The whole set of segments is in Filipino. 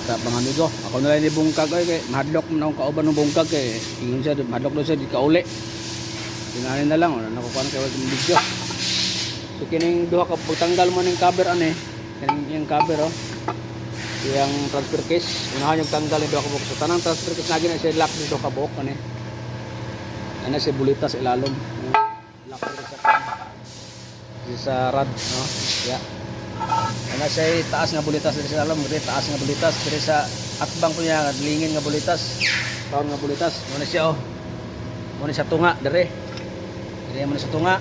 sa mga amigo. Ako na lang ni bungkag kay mahadlok man akong kauban ng bungkag kay ingon siya mahadlok daw siya di kauli. Tinganin na lang ano nakukuha kay wala video. So kining duha ka pagtanggal mo ning cover ani, kining yung cover oh. Yang transfer case, unahan yung tanggal yung duha ka buhok. So tanang transfer case lagi na siya lock ni duha ka buhok ani. Ana si bulitas ilalom. Lock sa rad no. Yeah. Ana siya taas nga bulitas diri sa alam, diri taas nga bulitas diri sa atbang ko niya lingin nga bulitas. Taon nga bulitas, mo na siya oh. Mo na siya tunga diri. Diri mo na sa tunga.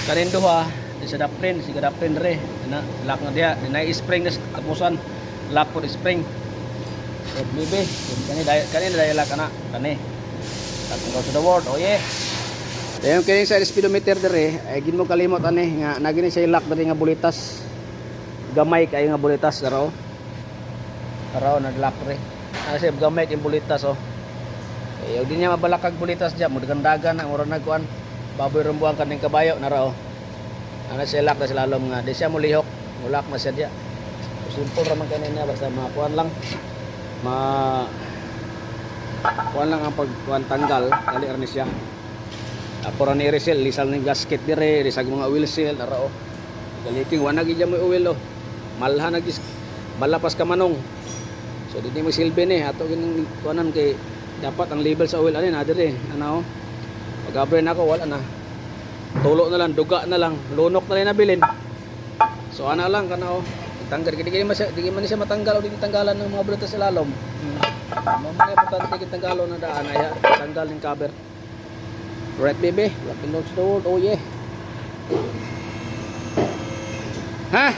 Kanin duha di sa daprin, si daprin diri. Na lock na dia, dinay spring na tapusan. Lock for spring. So bibi, kani dai lock ana, kani. Tapos go to the world. Oh yeah. Dayon kini sa speedometer dere ay gin mo kalimot ani nga nagini siya lock dere nga bulitas. Gamay kay nga bulitas daro. Daro na lock re. Ana siya gamay kay bulitas oh. Eh di niya mabalakag bulitas diya mo dagan ang oras nagkuan. Baboy rumbuang kaning kabayo na ra oh. Ana siya lock na slalom nga di siya mo lihok. Mo lock na siya diya. So, simple ra man kanina basta makuan lang. Kuan lang ang pagkuan tanggal dali ra ni siya. Apora ni resel lisal ning gasket dire risag mga oil seal ara oh. Galiking wa nagi mo oil oh. Malha nagis balapas ka manong. So di mo silbi ni ato gining kuanan kay dapat ang label sa oil ani na dire ano oh. Pag-abre na ako wala na. Tulo na lang, duga na lang, lunok na lang nabilin. So ana lang kana oh. Tanggal di man siya matanggal o di tanggalan ng mga bulitas sa lalom. Mamaya importante kitanggalon na daan ay tanggal ning cover. Right baby, walking down to the world, oh yeah. Ha?